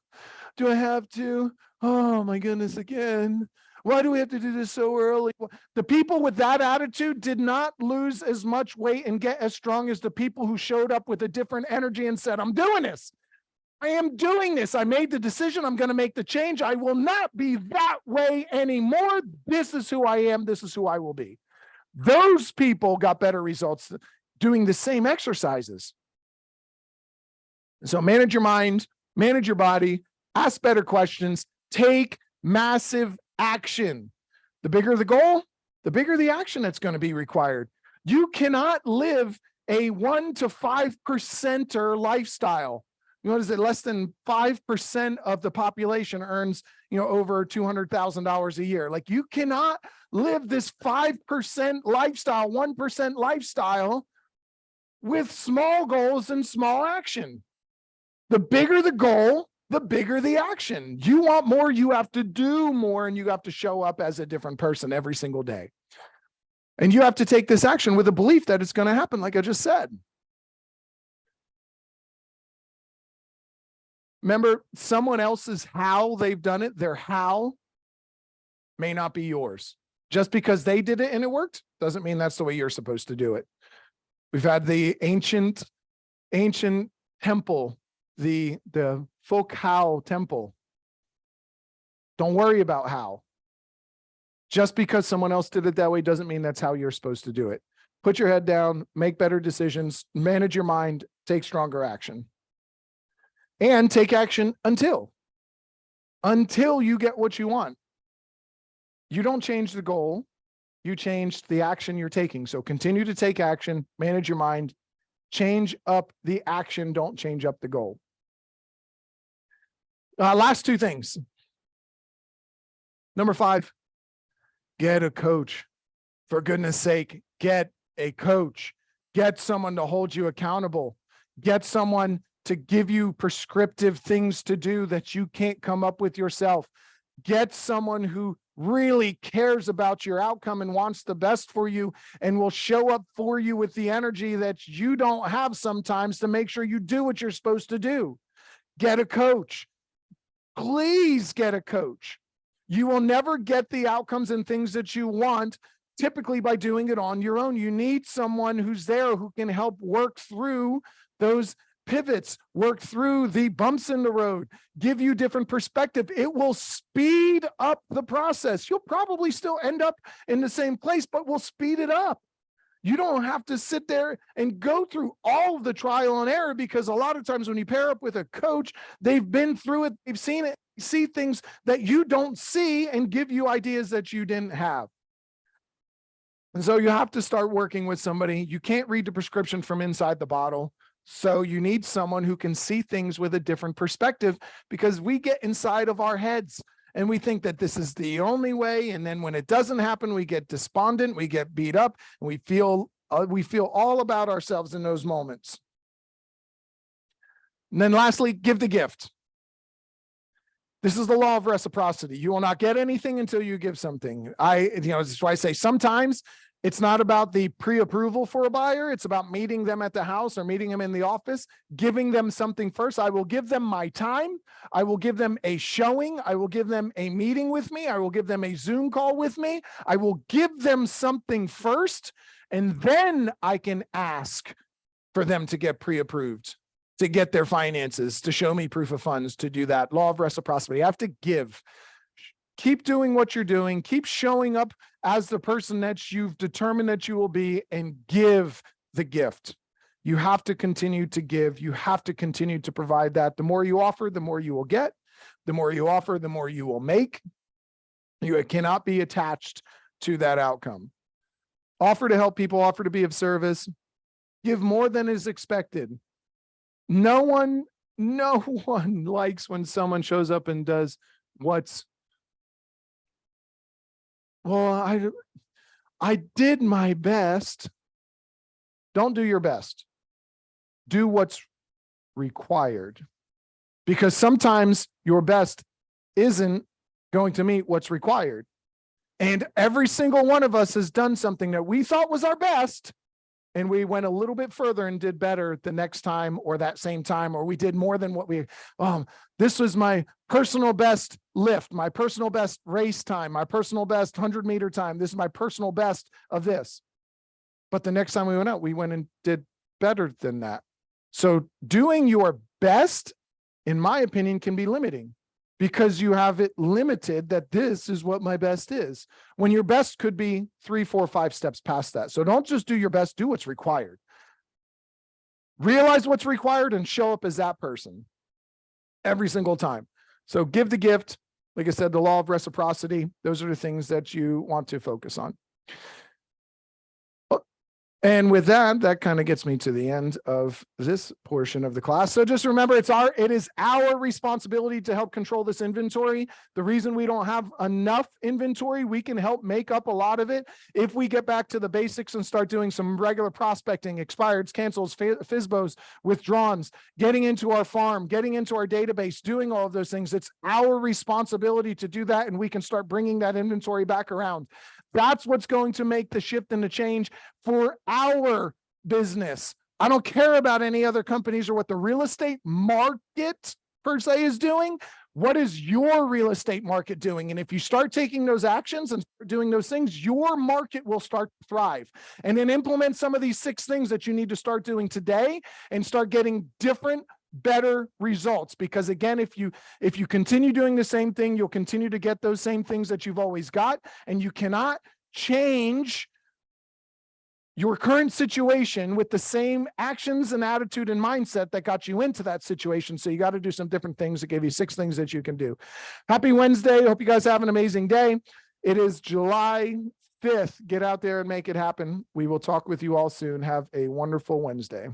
I have to? Oh my goodness, again. Why do we have to do this so early?" The people with that attitude did not lose as much weight and get as strong as the people who showed up with a different energy and said, "I'm doing this. I am doing this. I made the decision. I'm going to make the change. I will not be that way anymore. This is who I am. This is who I will be." Those people got better results doing the same exercises. So manage your mind, manage your body, ask better questions, take massive action. The bigger the goal, the bigger the action that's going to be required. You cannot live a 1 to 5%er lifestyle. You know, what is it? Less than 5% of the population earns, over $200,000 a year. Like, you cannot live this 5% lifestyle, 1% lifestyle with small goals and small action. The bigger the goal, the bigger the action. You want more, you have to do more, and you have to show up as a different person every single day. And you have to take this action with a belief that it's going to happen, like I just said. Remember, someone else's how they've done it, their how may not be yours. Just because they did it and it worked doesn't mean that's the way you're supposed to do it. We've had the ancient temple, the Folk How temple. Don't worry about how. Just because someone else did it that way doesn't mean that's how you're supposed to do it. Put your head down, make better decisions, manage your mind, take stronger action. And take action until you get what you want. You don't change the goal, you change the action you're taking. So continue to take action, manage your mind, change up the action, don't change up the goal. Last two things. Number 5, get a coach. For goodness sake, get a coach. Get someone to hold you accountable. Get someone to give you prescriptive things to do that you can't come up with yourself. Get someone who really cares about your outcome and wants the best for you and will show up for you with the energy that you don't have sometimes to make sure you do what you're supposed to do. Get a coach. Please get a coach. You will never get the outcomes and things that you want typically by doing it on your own. You need someone who's there who can help work through those pivots, work through the bumps in the road, give you different perspective. It will speed up the process. You'll probably still end up in the same place, but we'll speed it up. You don't have to sit there and go through all of the trial and error, because a lot of times when you pair up with a coach, they've been through it, they've seen it, see things that you don't see and give you ideas that you didn't have. And so you have to start working with somebody. You can't read the prescription from inside the bottle. So you need someone who can see things with a different perspective, because we get inside of our heads and we think that this is the only way. And then when it doesn't happen, we get despondent, we get beat up, and we feel all about ourselves in those moments. And then lastly, give the gift. This is the law of reciprocity. You will not get anything until you give something. That's why I say sometimes it's not about the pre-approval for a buyer. It's about meeting them at the house or meeting them in the office, giving them something first. I will give them my time. I will give them a showing. I will give them a meeting with me. I will give them a Zoom call with me. I will give them something first, and then I can ask for them to get pre-approved, to get their finances, to show me proof of funds, to do that. Law of reciprocity. I have to give. Keep doing what you're doing. Keep showing up as the person that you've determined that you will be, and give the gift. You have to continue to give. You have to continue to provide that. The more you offer, the more you will get. The more you offer, the more you will make. You cannot be attached to that outcome. Offer to help people, offer to be of service. Give more than is expected. No one likes when someone shows up and does what's, well, I did my best. Don't do your best. Do what's required. Because sometimes your best isn't going to meet what's required. And every single one of us has done something that we thought was our best, and we went a little bit further and did better the next time or that same time, or we did more than what this was my personal best lift, my personal best race time, my personal best 100-meter time. This is my personal best of this. But the next time we went out, we went and did better than that. So doing your best, in my opinion, can be limiting, because you have it limited that this is what my best is, when your best could be 3, 4, 5 steps past that. So don't just do your best, do what's required. Realize what's required and show up as that person every single time. So give the gift. Like I said, the law of reciprocity, those are the things that you want to focus on. And with that, that kind of gets me to the end of this portion of the class. So just remember, it is our responsibility to help control this inventory. The reason we don't have enough inventory, we can help make up a lot of it if we get back to the basics and start doing some regular prospecting, expireds, cancels, FSBOs, withdrawns, getting into our farm, getting into our database, doing all of those things. It's our responsibility to do that, and we can start bringing that inventory back around. That's what's going to make the shift and the change for our business. I don't care about any other companies or what the real estate market per se is doing. What is your real estate market doing? And if you start taking those actions and doing those things, your market will start to thrive. And then implement some of these 6 things that you need to start doing today and start getting different, better results. Because again, if you continue doing the same thing, you'll continue to get those same things that you've always got, and you cannot change your current situation with the same actions and attitude and mindset that got you into that situation. So you got to do some different things. To give you 6 things that you can do. Happy Wednesday. Hope you guys have an amazing day. It is July 5th. Get out there and make it happen. We will talk with you all soon. Have a wonderful Wednesday.